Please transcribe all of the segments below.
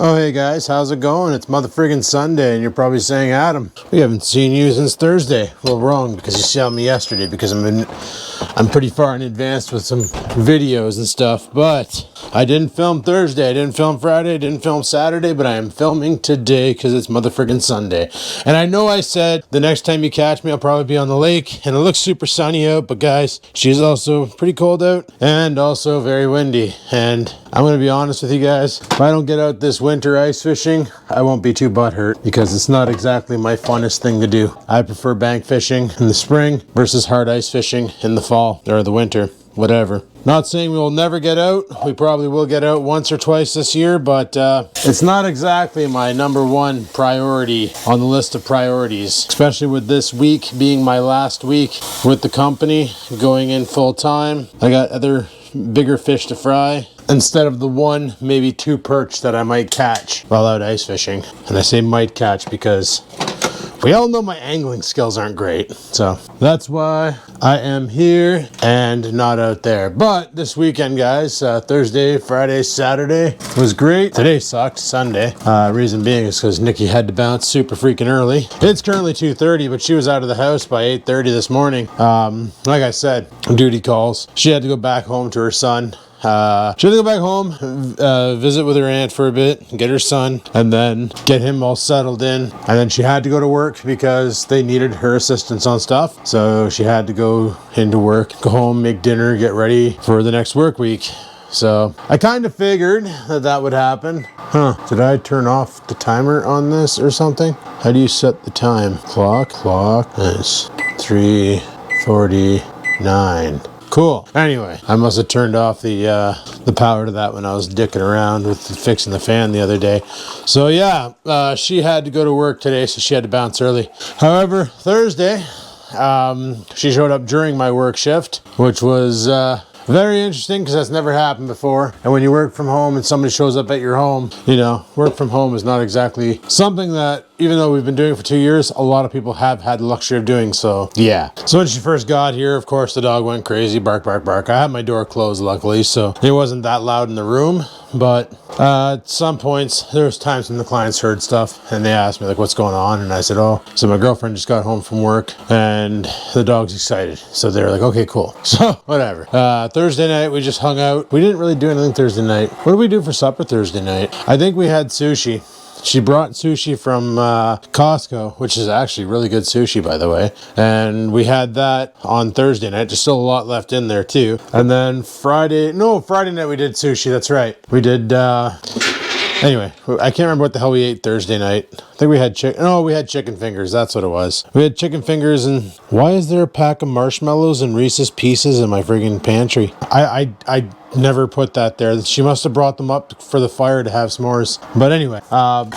Oh, hey guys, how's it going? It's motherfriggin' Sunday, and you're probably saying, Adam, we haven't seen you since Thursday. Well, wrong, because you saw me yesterday, because I'm pretty far in advance with some videos and stuff, but I didn't film Thursday, I didn't film Friday, I didn't film Saturday, but I am filming today because it's motherfriggin' Sunday. And I know I said the next time you catch me, I'll probably be on the lake, and it looks super sunny out, but guys, she's also pretty cold out, and also very windy, and I'm going to be honest with you guys, if I don't get out this winter ice fishing, I won't be too butthurt because it's not exactly my funnest thing to do. I prefer bank fishing in the spring versus hard ice fishing in the fall or the winter, whatever. Not saying we will never get out. We probably will get out once or twice this year, but it's not exactly my number one priority on the list of priorities, especially with this week being my last week with the company, going in full time. I got other bigger fish to fry instead of the one, maybe two perch that I might catch while out ice fishing. And I say might catch because we all know my angling skills aren't great. So that's why I am here and not out there. But this weekend, guys, Thursday, Friday, Saturday was great. Today sucked, Sunday. Reason being is because Nikki had to bounce super freaking early. It's currently 2:30, but she was out of the house by 8:30 this morning. Like I said, duty calls. She had to go back home to her son. She had to go back home, visit with her aunt for a bit, get her son, and then get him all settled in. And then she had to go to work because they needed her assistance on stuff. So she had to go into work, go home, make dinner, get ready for the next work week. So I kind of figured that would happen. Did I turn off the timer on this or something? How do you set the time? Clock, nice. 3:49. Cool. Anyway, I must have turned off the power to that when I was dicking around with fixing the fan the other day. So yeah, she had to go to work today, so she had to bounce early. However, Thursday, she showed up during my work shift, which was very interesting because that's never happened before. And when you work from home and somebody shows up at your home, you know, work from home is not exactly something that, even though we've been doing it for 2 years, a lot of people have had the luxury of doing. So yeah. So when she first got here, of course, the dog went crazy, bark, bark, bark. I had my door closed, luckily, so it wasn't that loud in the room. But at some points, there was times when the clients heard stuff and they asked me like, what's going on? And I said, oh, so my girlfriend just got home from work and the dog's excited. So they're like, okay, cool. So whatever. Thursday night, we just hung out. We didn't really do anything Thursday night. What did we do for supper Thursday night? I think we had sushi. She brought sushi from Costco, which is actually really good sushi, by the way. And we had that on Thursday night. There's still a lot left in there, too. And then Friday night we did sushi. That's right. We did, anyway, I can't remember what the hell we ate Thursday night. I think we had we had chicken fingers. That's what it was. We had chicken fingers, and why is there a pack of marshmallows and Reese's Pieces in my friggin' pantry? I never put that there. She must have brought them up for the fire to have s'mores. But anyway,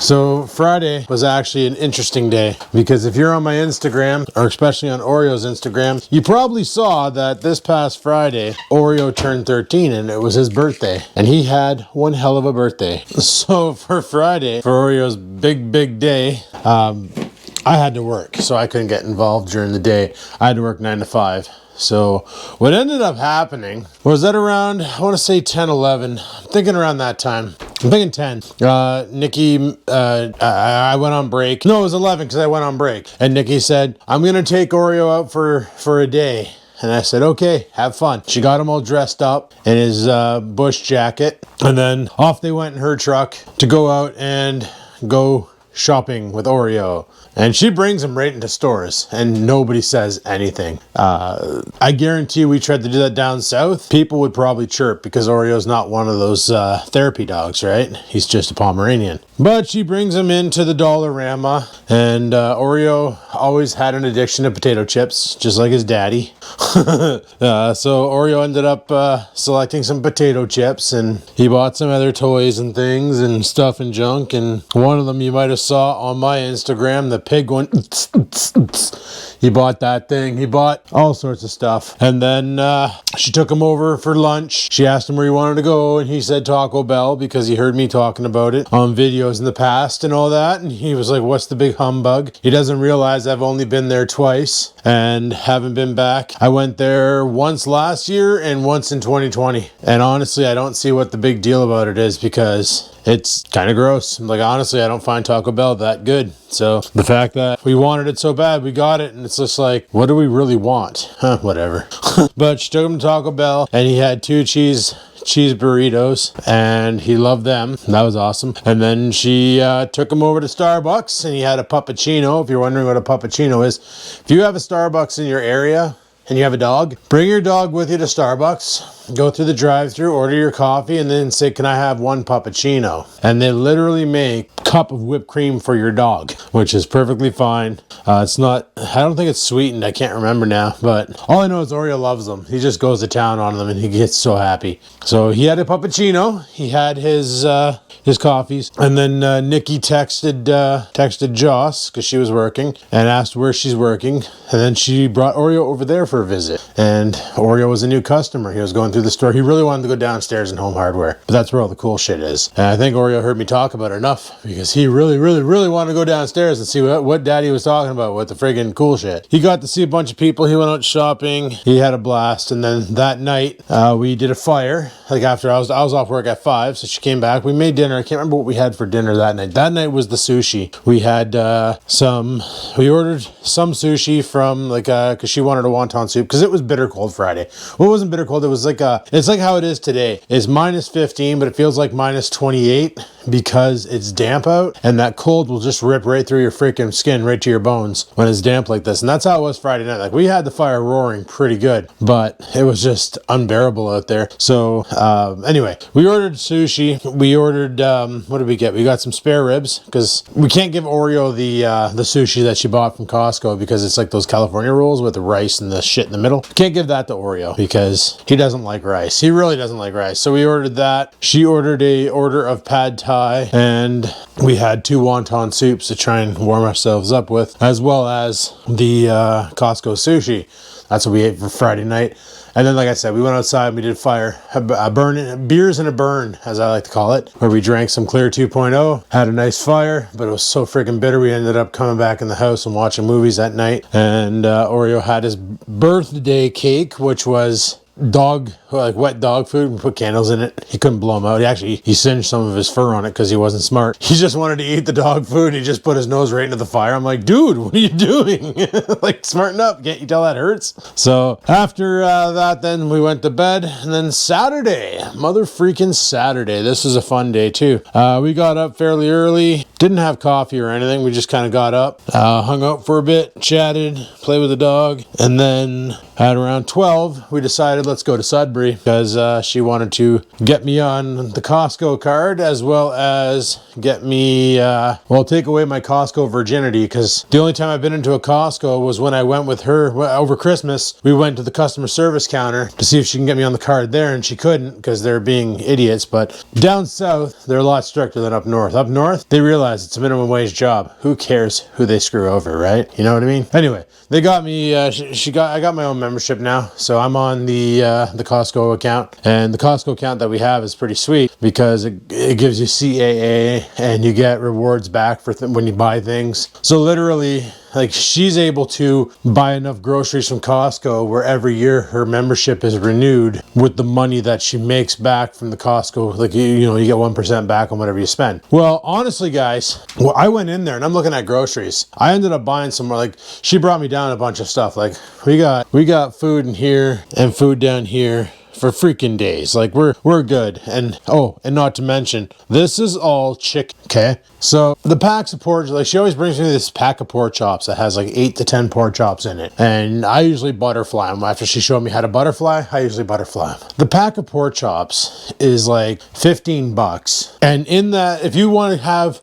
so Friday was actually an interesting day because if you're on my Instagram, or especially on Oreo's Instagram, you probably saw that this past Friday, Oreo turned 13 and it was his birthday. And he had one hell of a birthday. So for Friday, for Oreo's big day, I had to work, so I couldn't get involved during the day. I had to work 9 to 5. So what ended up happening was that around, I want to say 10, 11, I'm thinking around that time. I'm thinking 10. Nikki, I went on break. No, it was 11 because I went on break. And Nikki said, I'm going to take Oreo out for a day. And I said, okay, have fun. She got him all dressed up in his bush jacket. And then off they went in her truck to go out and go shopping with Oreo. And she brings him right into stores and nobody says anything. I guarantee we tried to do that down south, people would probably chirp because Oreo's not one of those therapy dogs, right? He's just a Pomeranian. But she brings him into the Dollarama, and Oreo always had an addiction to potato chips, just like his daddy. So Oreo ended up selecting some potato chips, and he bought some other toys and things and stuff and junk, and one of them you might have saw on my Instagram, the pig one. He bought that thing. He bought all sorts of stuff. And then she took him over for lunch. She asked him where he wanted to go, and he said Taco Bell because he heard me talking about it on videos in the past and all that. And he was like, what's the big humbug? He doesn't realize I've only been there twice and haven't been back. I went there once last year and once in 2020. And honestly, I don't see what the big deal about it is because it's kind of gross. Like, honestly, I don't find Taco Bell that good. So the fact that we wanted it so bad, we got it, and it's just like, what do we really want? Huh, whatever. But she took him to Taco Bell, and he had 2 cheese burritos, and he loved them. That was awesome. And then she took him over to Starbucks, and he had a puppuccino. If you're wondering what a puppuccino is, if you have a Starbucks in your area and you have a dog, bring your dog with you to Starbucks, go through the drive-thru, order your coffee, and then say, can I have 1 puppuccino? And they literally make a cup of whipped cream for your dog, which is perfectly fine. It's not, I don't think it's sweetened. I can't remember now, but all I know is Oreo loves them. He just goes to town on them, and he gets so happy. So he had a puppuccino. He had his coffees, and then Nikki texted Joss, because she was working, and asked where she's working, and then she brought Oreo over there for a visit. And Oreo was a new customer. He was going through the store. He really wanted to go downstairs in Home Hardware, but that's where all the cool shit is. And I think Oreo heard me talk about it enough, because he really wanted to go downstairs and see what Daddy was talking about with the friggin' cool shit. He got to see a bunch of people. He went out shopping. He had a blast. And then that night, we did a fire. Like, after I was off work at 5, so she came back. We made dinner. I can't remember what we had for dinner that night. That night was the sushi. We had we ordered some sushi from, like, because she wanted a wonton soup, because it was bitter cold Friday. Well, it wasn't bitter cold. It was like it's like how it is today. It's minus 15, but it feels like minus 28 because it's damp out, and that cold will just rip right through your freaking skin, right to your bones when it's damp like this. And that's how it was Friday night. Like, we had the fire roaring pretty good, but it was just unbearable out there. So anyway, we ordered sushi. We ordered what did we get? We got some spare ribs, because we can't give Oreo the sushi that she bought from Costco, because it's like those California rolls with the rice and the shit in the middle. Can't give that to Oreo because he doesn't like rice. He really doesn't like rice. So we ordered that. She ordered a order of pad thai, and we had 2 wonton soups to try and warm ourselves up with, as well as the Costco sushi. That's what we ate for Friday night. And then, like I said, we went outside and we did fire. Beers and a burn, as I like to call it, where we drank some Clear 2.0, had a nice fire, but it was so freaking bitter. We ended up coming back in the house and watching movies at night. And Oreo had his birthday cake, which was wet dog food. We put candles in it. He couldn't blow them out. He singed some of his fur on it because he wasn't smart. He just wanted to eat the dog food. He just put his nose right into the fire. I'm like, dude, what are you doing? Like, smarten up. Can't you tell that hurts? So after that, then we went to bed. And then Saturday, mother freaking Saturday. This was a fun day too. We got up fairly early. Didn't have coffee or anything. We just kind of got up, hung out for a bit, chatted, played with the dog. And then at around 12, we decided let's go to Sudbury, because she wanted to get me on the Costco card, as well as get me, take away my Costco virginity, because the only time I've been into a Costco was when I went with her over Christmas. We went to the customer service counter to see if she can get me on the card there, and she couldn't because they're being idiots. But down south, they're a lot stricter than up north. Up north, they realize it's a minimum wage job. Who cares who they screw over, right? You know what I mean? Anyway, they got me, I got my own membership now, so I'm on the Costco account, and the Costco account that we have is pretty sweet because it gives you CAA and you get rewards back for when you buy things. So literally, like, she's able to buy enough groceries from Costco where every year her membership is renewed with the money that she makes back from the Costco. Like, you get 1% back on whatever you spend. Well, honestly, guys, I went in there and I'm looking at groceries. I ended up buying some more. Like, she brought me down a bunch of stuff. Like, we got food in here and food down here for freaking days. Like, we're good. And not to mention, this is all chicken. Okay, so the packs of pork, like, she always brings me this pack of pork chops that has like 8 to 10 pork chops in it, and I usually butterfly them. After she showed me how to butterfly, I usually butterfly them. The pack of pork chops is like $15, and in that, if you want to have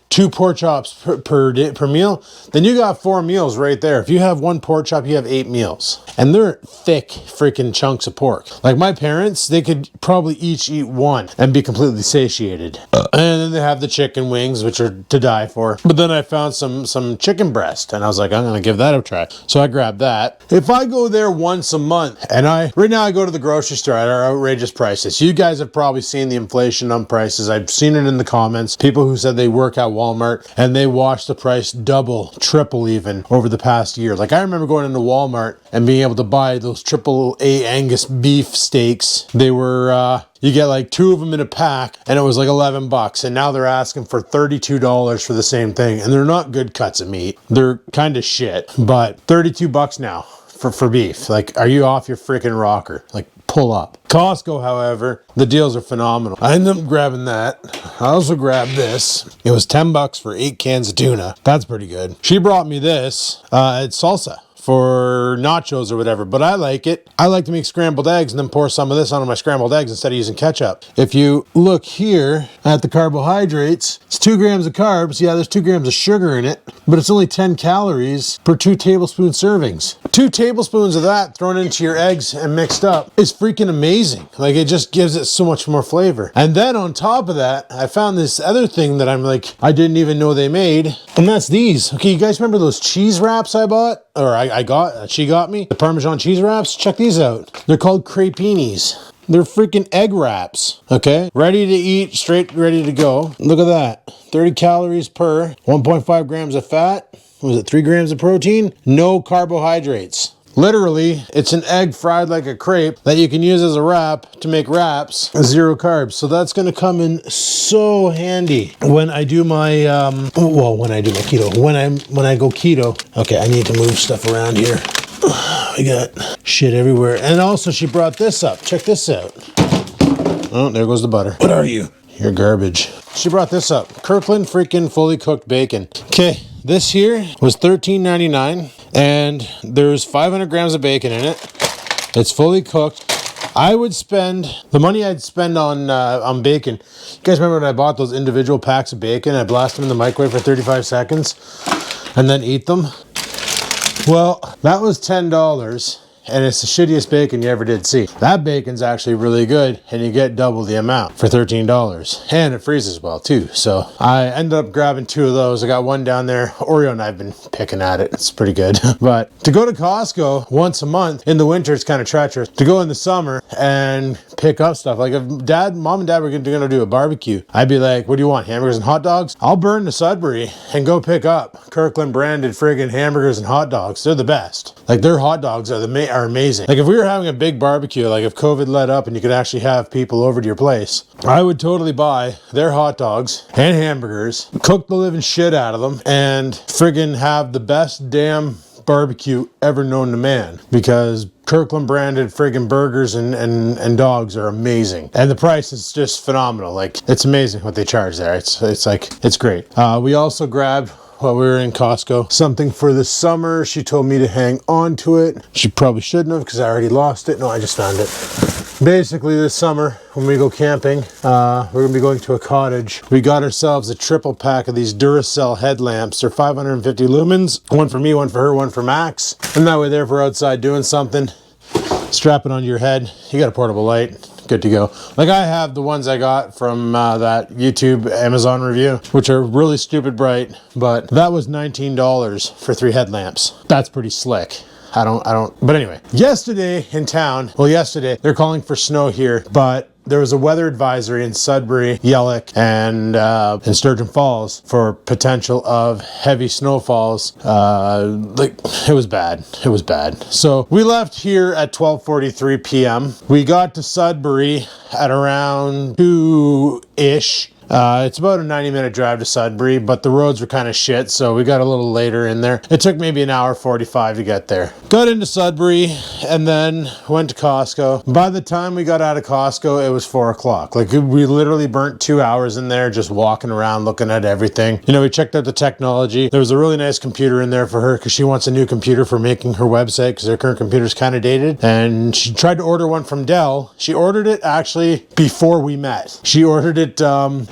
2 pork chops per meal, then you got 4 meals right there. If you have 1 pork chop, you have 8 meals. And they're thick freaking chunks of pork. Like, my parents, they could probably each eat 1 and be completely satiated. And then they have the chicken wings, which are to die for. But then I found some chicken breast, and I was like, I'm going to give that a try. So I grabbed that. If I go there once a month, and right now I go to the grocery store at our outrageous prices. You guys have probably seen the inflation on prices. I've seen it in the comments. People who said they work at Walmart and they watched the price double, triple even over the past year. Like, I remember going into Walmart and being able to buy those AAA Angus beef steaks. They were you get like 2 of them in a pack, and it was like $11. And now they're asking for $32 for the same thing. And they're not good cuts of meat. They're kind of shit, but $32 now for beef. Like, are you off your freaking rocker? Like, pull up. Costco, however, the deals are phenomenal. I ended up grabbing that. I also grabbed this. It was $10 for 8 cans of tuna. That's pretty good. She brought me this. It's salsa for nachos or whatever, but I like it. I like to make scrambled eggs and then pour some of this onto my scrambled eggs instead of using ketchup. If you look here at the carbohydrates, it's 2 grams of carbs. Yeah, there's 2 grams of sugar in it, but it's only 10 calories per 2 tablespoon servings. 2 tablespoons of that thrown into your eggs and mixed up is freaking amazing. Like, it just gives it so much more flavor. And then on top of that, I found this other thing that I'm like, I didn't even know they made, and that's these. Okay, you guys remember those cheese wraps I bought? Or she got me? The Parmesan cheese wraps? Check these out. They're called crepinis. They're freaking egg wraps, okay? Ready to eat, straight ready to go. Look at that. 30 calories per, 1.5 grams of fat. Was it 3 grams of protein? No carbohydrates. Literally, it's an egg fried like a crepe that you can use as a wrap to make wraps. 0 carbs. So that's going to come in so handy when I do my, when I do my keto. When I go keto. Okay, I need to move stuff around here. We got shit everywhere. And also, she brought this up. Check this out. Oh, there goes the butter. What are you? You're garbage. She brought this up. Kirkland freaking fully cooked bacon. Okay, this here was $13.99, and there's 500 grams of bacon in it. It's fully cooked. I would spend the money I'd spend on bacon. You guys remember when I bought those individual packs of bacon? I blast them in the microwave for 35 seconds and then eat them. Well, that was $10. And it's the shittiest bacon you ever did see. That bacon's actually really good, and you get double the amount for $13. And it freezes well too. So I ended up grabbing 2 of those. I got one down there. Oreo and I've been picking at it. It's pretty good. But to go to Costco once a month in the winter, it's kind of treacherous. To go in the summer and pick up stuff. Like if mom and dad were going to do a barbecue, I'd be like, what do you want, hamburgers and hot dogs? I'll burn to Sudbury and go pick up Kirkland branded friggin' hamburgers and hot dogs. They're the best. Like, their hot dogs are amazing. Like, if we were having a big barbecue, like if COVID let up and you could actually have people over to your place, I would totally buy their hot dogs and hamburgers, cook the living shit out of them, and friggin' have the best damn barbecue ever known to man, because Kirkland branded friggin' burgers and dogs are amazing, and the price is just phenomenal. Like, it's amazing what they charge there. It's great. We also grabbed, while we were in Costco, something for the summer. She told me to hang on to it. She probably shouldn't have, because I already lost it. No, I just found it. Basically, this summer, when we go camping, we're gonna be going to a cottage. We got ourselves a triple pack of these Duracell headlamps. They're 550 lumens. One for me, one for her, one for Max. And that way there, if we're outside doing something, strap it onto your head. You got a portable light. Good to go. Like, I have the ones I got from that YouTube Amazon review, which are really stupid bright, but that was $19 for 3 headlamps. That's pretty slick. But anyway, yesterday in town, they're calling for snow here, but there was a weather advisory in Sudbury, Yellock, and in Sturgeon Falls for potential of heavy snowfalls. It was bad. It was bad. So we left here at 12:43 p.m. We got to Sudbury at around 2-ish. It's about a 90-minute drive to Sudbury, but the roads were kind of shit, so we got a little later in there. It took maybe an hour 45 to get there. Got into Sudbury, and then went to Costco. By the time we got out of Costco, it was 4 o'clock. Like, we literally burnt 2 hours in there just walking around, looking at everything. You know, we checked out the technology. There was a really nice computer in there for her, because she wants a new computer for making her website, because her current computer's kind of dated. And she tried to order one from Dell. She ordered it actually before we met. She ordered it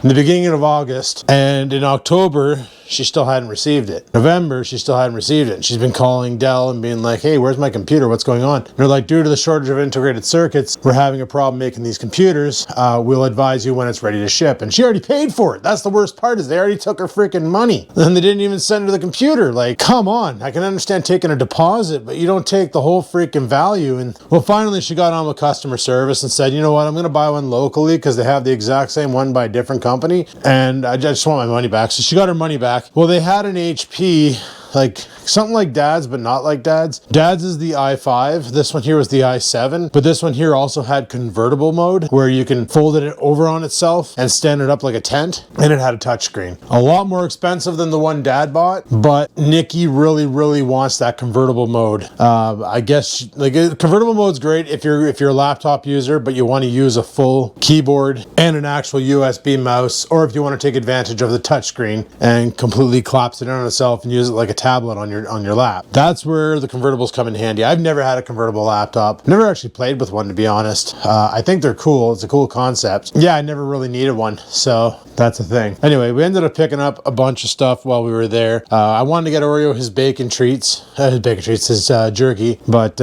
in the beginning of August, and in October she still hadn't received it. November, she still hadn't received it. And she's been calling Dell and being like, hey, where's my computer? What's going on? And they're like, due to the shortage of integrated circuits, we're having a problem making these computers. We'll advise you when it's ready to ship. And she already paid for it. That's the worst part, is they already took her freaking money. And they didn't even send her the computer. Like, come on. I can understand taking a deposit, but you don't take the whole freaking value. And well, finally she got on with customer service and said, you know what? I'm going to buy one locally, because they have the exact same one by a different company. And I just want my money back. So she got her money back. Well, they had an HP, like, something like Dad's, but not like Dad's. Dad's is the i5. This one here was the i7, but this one here also had convertible mode where you can fold it over on itself and stand it up like a tent, and it had a touchscreen. A lot more expensive than the one Dad bought, but Nikki really wants that convertible mode. I guess like convertible mode's great if you're a laptop user, but you want to use a full keyboard and an actual USB mouse, or if you want to take advantage of the touchscreen and completely collapse it on itself and use it like a tablet on your lap. That's where the convertibles come in handy. I've never had a convertible laptop. Never actually played with one, to be honest. I think they're cool. It's a cool concept. Yeah, I never really needed one, so that's a thing. Anyway, we ended up picking up a bunch of stuff while we were there. I wanted to get Oreo his bacon treats, his jerky, but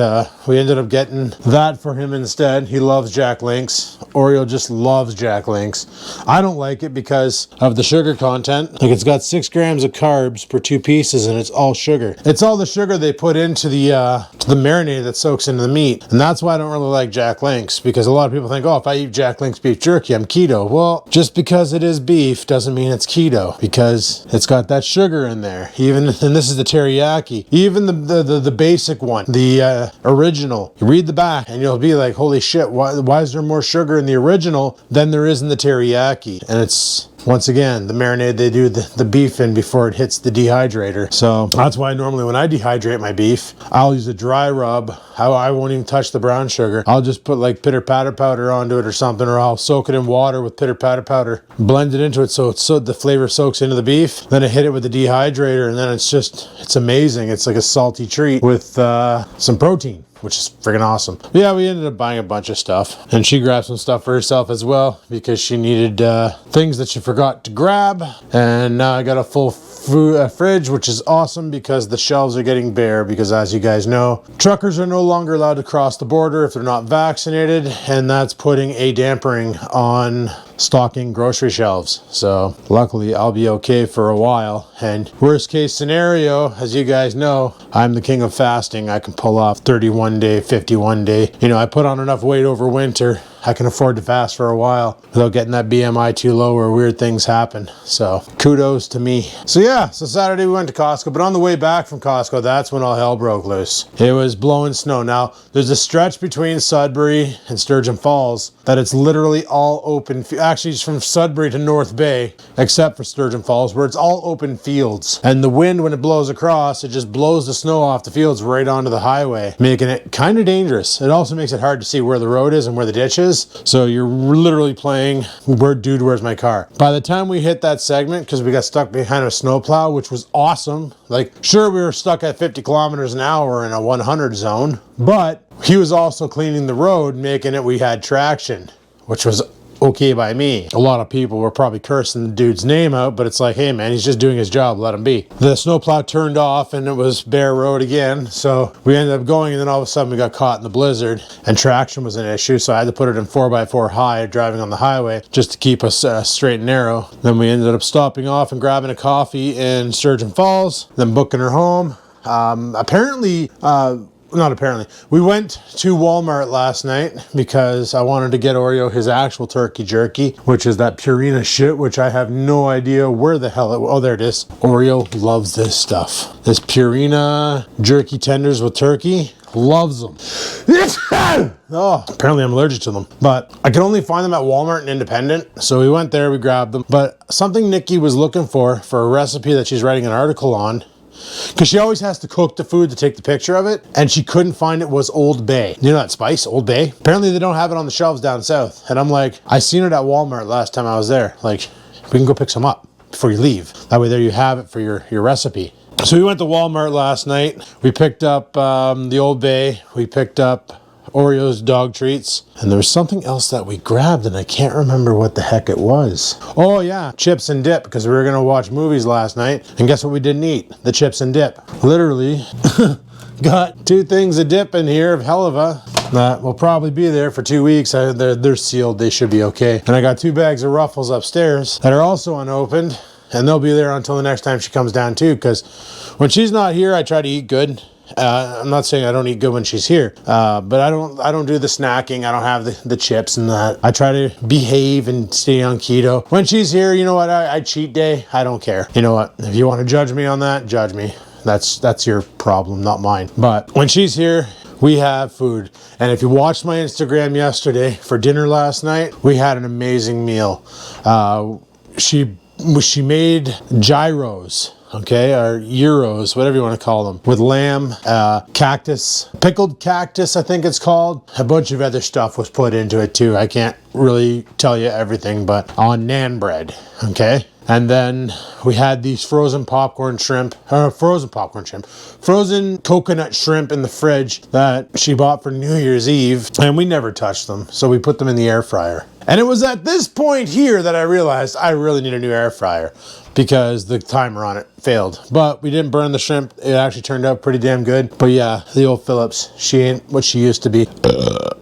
we ended up getting that for him instead. He loves Jack Links. Oreo just loves Jack Links. I don't like it because of the sugar content. Like, it's got 6 grams of carbs per 2 pieces, and it's all sugar. It's all the sugar they put into the marinade that soaks into the meat, and that's why I don't really like Jack Links, because a lot of people think, oh, if I eat Jack Links beef jerky, I'm keto. Well, just because it is beef doesn't mean it's keto, because it's got that sugar in there. Even, and this is the teriyaki, even the basic one, the original. You read the back and you'll be like, holy shit, why is there more sugar in the original than there is in the teriyaki? And it's, once again, the marinade they do the beef in before it hits the dehydrator. So that's why normally when I dehydrate my beef, I'll use a dry rub. I won't even touch the brown sugar. I'll just put like pitter patter powder onto it or something, or I'll soak it in water with pitter patter powder, blend it into it so the flavor soaks into the beef. Then I hit it with the dehydrator, and then it's amazing. It's like a salty treat with some protein, which is freaking awesome. But yeah, we ended up buying a bunch of stuff, and she grabbed some stuff for herself as well because she needed things that she forgot to grab. And now I got a full fridge, which is awesome because the shelves are getting bare, because as you guys know, truckers are no longer allowed to cross the border if they're not vaccinated, and that's putting a dampering on stocking grocery shelves. So luckily I'll be okay for a while. And worst case scenario, as you guys know, I'm the king of fasting. I can pull off 31 day, 51 day. You know, I put on enough weight over winter, I can afford to fast for a while without getting that BMI too low where weird things happen. So kudos to me. So yeah, so Saturday we went to Costco, but on the way back from Costco, that's when all hell broke loose. It was blowing snow. Now, there's a stretch between Sudbury and Sturgeon Falls that it's literally all open. Actually, it's from Sudbury to North Bay, except for Sturgeon Falls, where it's all open fields. And the wind, when it blows across, it just blows the snow off the fields right onto the highway, making it kind of dangerous. It also makes it hard to see where the road is and where the ditch is. So you're literally playing, dude, where's my car? By the time we hit that segment, because we got stuck behind a snowplow, which was awesome. Like, sure, we were stuck at 50 kilometers an hour in a 100 zone, but he was also cleaning the road, making it we had traction, which was okay by me. A lot of people were probably cursing the dude's name out, but it's like, hey man, he's just doing his job, let him be. The snowplow turned off and it was bare road again, so we ended up going, and then all of a sudden we got caught in the blizzard and traction was an issue, so I had to put it in 4x4 high driving on the highway just to keep us straight and narrow. Then we ended up stopping off and grabbing a coffee in Sturgeon Falls, then booking her home. We went to Walmart last night because I wanted to get Oreo his actual turkey jerky, which is that Purina shit, which I have no idea where the hell oh, there it is. Oreo loves this stuff. This Purina jerky tenders with turkey, loves them. Oh, apparently I'm allergic to them, but I can only find them at Walmart and Independent. So we went there, we grabbed them, but something Nikki was looking for a recipe that she's writing an article on, because she always has to cook the food to take the picture of it, and she couldn't find it, was Old Bay. You know that spice, Old Bay? Apparently they don't have it on the shelves down south. And I'm like, I seen it at Walmart last time I was there. Like, we can go pick some up before you leave. That way there you have it for your recipe. So we went to Walmart last night. We picked up the Old Bay. We picked up Oreo's dog treats, and there was something else that we grabbed and I can't remember what the heck it was. Oh yeah, chips and dip, because we were gonna watch movies last night, and guess what we didn't eat? The chips and dip. Literally got 2 things of dip in here of Helva that will probably be there for 2 weeks. They're sealed, they should be okay. And I got 2 bags of Ruffles upstairs that are also unopened, and they'll be there until the next time she comes down too, because when she's not here I try to eat good. I'm not saying I don't eat good when she's here, but I don't do the snacking. I don't have the chips and that. I try to behave and stay on keto. When she's here, you know what? I cheat day. I don't care. You know what? If you want to judge me on that, judge me. That's your problem, not mine. But when she's here, we have food. And if you watched my Instagram yesterday for dinner last night, we had an amazing meal. She made gyros, okay, or gyros, whatever you want to call them, with lamb, cactus, pickled cactus, I think it's called. A bunch of other stuff was put into it too. I can't really tell you everything, but on naan bread, okay? And then we had these frozen coconut shrimp in the fridge that she bought for New Year's Eve, and we never touched them, so we put them in the air fryer. And it was at this point here that I realized I really need a new air fryer because the timer on it failed. But we didn't burn the shrimp. It actually turned out pretty damn good. But yeah, the old Phillips, she ain't what she used to be.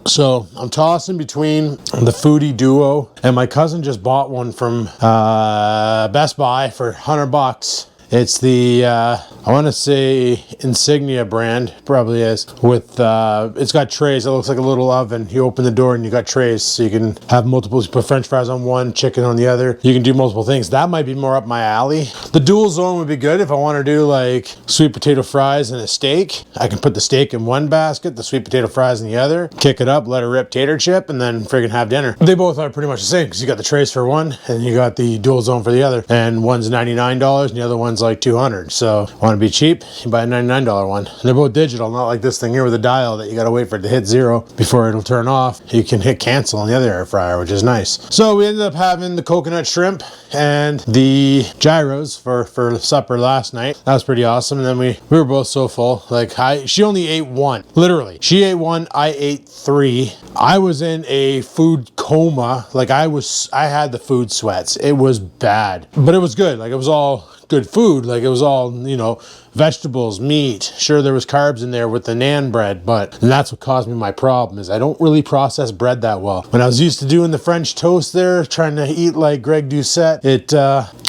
So I'm tossing between the Foodie Duo, and my cousin just bought one from Best Buy for $100. It's the, I want to say Insignia brand, probably is, with, it's got trays. It looks like a little oven. You open the door and you got trays, so you can have multiple, you put french fries on one, chicken on the other. You can do multiple things. That might be more up my alley. The dual zone would be good if I want to do like sweet potato fries and a steak. I can put the steak in one basket, the sweet potato fries in the other, kick it up, let it rip tater chip, and then friggin' have dinner. They both are pretty much the same because you got the trays for one and you got the dual zone for the other. And one's $99 and the other one's like $200. So want to be cheap, you buy a $99 one. They're both digital, not like this thing here with a dial that you got to wait for it to hit 0 before it'll turn off. You can hit cancel on the other air fryer, which is nice. So we ended up having the coconut shrimp and the gyros for supper last night. That was pretty awesome. And then we were both so full. Like she only ate one, literally. She ate one, I ate 3. I was in a food coma. Like I had the food sweats. It was bad, but it was good. Like it was all good food. Like it was all, you know, vegetables, meat. Sure, there was carbs in there with the naan bread, but that's what caused me my problem is I don't really process bread that well. When I was used to doing the French toast there, trying to eat like Greg Doucette,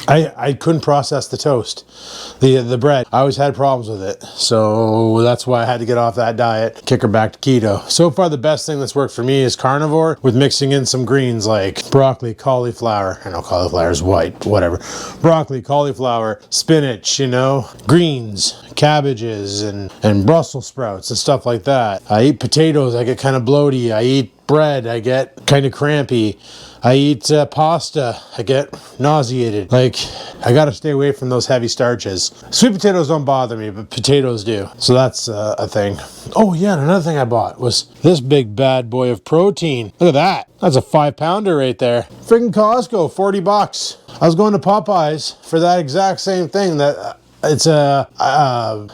I couldn't process the toast, the bread. I always had problems with it. So that's why I had to get off that diet, kick her back to keto. So far, the best thing that's worked for me is carnivore with mixing in some greens like broccoli, cauliflower. I know cauliflower is white, whatever. Broccoli, cauliflower, spinach, you know, greens, cabbages, and Brussels sprouts and stuff like that. I eat potatoes, I get kind of bloaty. I eat bread, I get kind of crampy. I eat pasta, I get nauseated. Like, I gotta stay away from those heavy starches. Sweet potatoes don't bother me, but potatoes do. So that's a thing. Oh yeah, and another thing I bought was this big bad boy of protein. Look at that. That's a 5-pounder right there. Freaking Costco, $40. I was going to Popeyes for that exact same thing. That it's a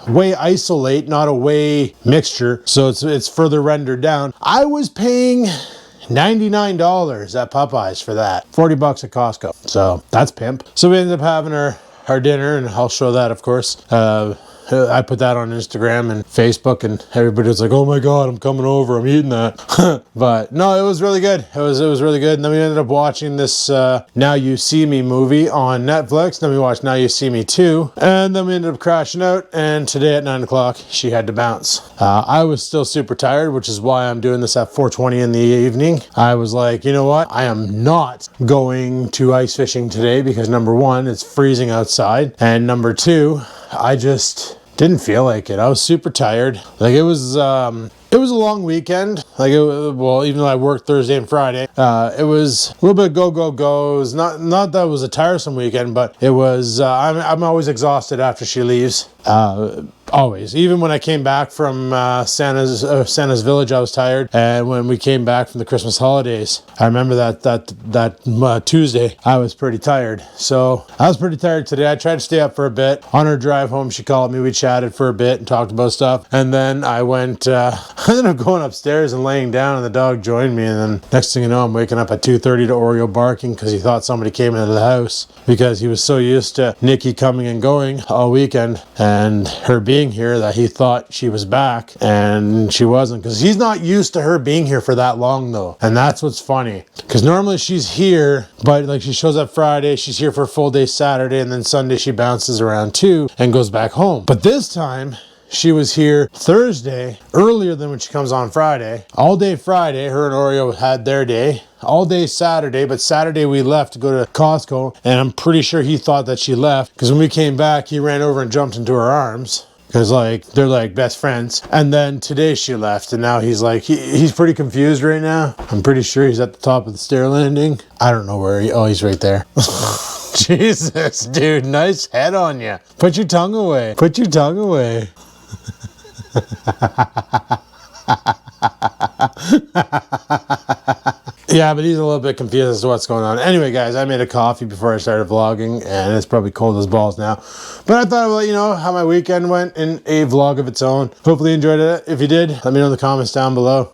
whey isolate, not a whey mixture. So it's further rendered down. I was paying $99 at Popeyes for that. $40 at Costco. So that's pimp. So we ended up having our dinner, and I'll show that, of course. I put that on Instagram and Facebook, and everybody was like, oh my God, I'm coming over, I'm eating that. But no, it was really good. It was really good. And then we ended up watching this Now You See Me movie on Netflix. Then we watched Now You See Me 2. And then we ended up crashing out. And today at 9 o'clock, she had to bounce. I was still super tired, which is why I'm doing this at 4:20 in the evening. I was like, you know what? I am not going to ice fishing today because number 1, it's freezing outside. And number 2, I just didn't feel like it. I was super tired. Like it was a long weekend. Like even though I worked Thursday and Friday, it was a little bit go. It was not that it was a tiresome weekend, but it was. I'm always exhausted after she leaves. Always. Even when I came back from Santa's Village, I was tired. And when we came back from the Christmas holidays, I remember that Tuesday, I was pretty tired. So I was pretty tired today. I tried to stay up for a bit. On her drive home, she called me. We chatted for a bit and talked about stuff. And then I went, I ended up going upstairs and laying down, and the dog joined me. And then next thing you know, I'm waking up at 2:30 to Oreo barking because he thought somebody came into the house because he was so used to Nikki coming and going all weekend and her being here that he thought she was back, and she wasn't, because he's not used to her being here for that long though. And that's what's funny, because normally she's here, but like she shows up Friday, she's here for a full day Saturday, and then Sunday she bounces around 2 and goes back home. But this time she was here Thursday earlier than when she comes on Friday. All day Friday, her and Oreo had their day. All day Saturday, but Saturday we left to go to Costco, and I'm pretty sure he thought that she left, because when we came back, he ran over and jumped into her arms. because like they're like best friends. And then today she left, and now he's like he's pretty confused right now. I'm pretty sure he's at the top of the stair landing. I don't know where oh, he's right there. Jesus, dude, nice head on you. Put your tongue away. Put your tongue away. Yeah, but he's a little bit confused as to what's going on. Anyway, guys, I made a coffee before I started vlogging, and it's probably cold as balls now. But I thought I'd let you know how my weekend went in a vlog of its own. Hopefully you enjoyed it. If you did, let me know in the comments down below.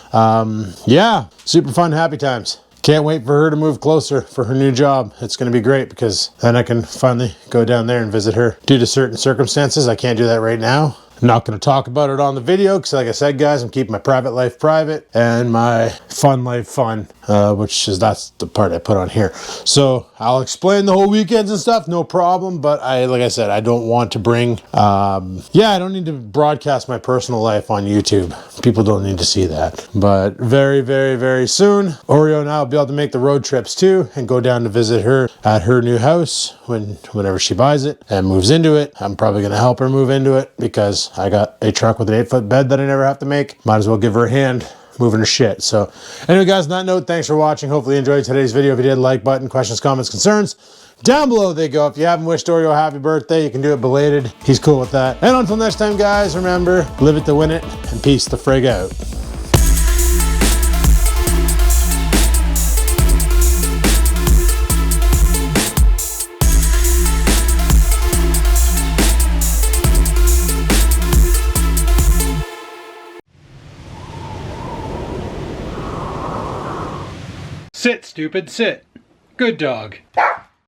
Yeah, super fun, happy times. Can't wait for her to move closer for her new job. It's going to be great because then I can finally go down there and visit her. Due to certain circumstances, I can't do that right now. I'm not going to talk about it on the video because, like I said, guys, I'm keeping my private life private and my fun life fun, that's the part I put on here. So I'll explain the whole weekends and stuff, no problem. But like I said, I don't want to bring, I don't need to broadcast my personal life on YouTube. People don't need to see that. But very, very, very soon, Oreo and I will be able to make the road trips too and go down to visit her at her new house whenever she buys it and moves into it. I'm probably going to help her move into it because I got a truck with an 8-foot bed that I never have to make. Might as well give her a hand moving her shit. So anyway, guys, on that note, thanks for watching. Hopefully you enjoyed today's video. If you did, like button, questions, comments, concerns, down below they go. If you haven't wished Oreo a happy birthday, you can do it belated. He's cool with that. And until next time, guys, remember, live it to win it, and peace the frig out. Sit, stupid, sit. Good dog.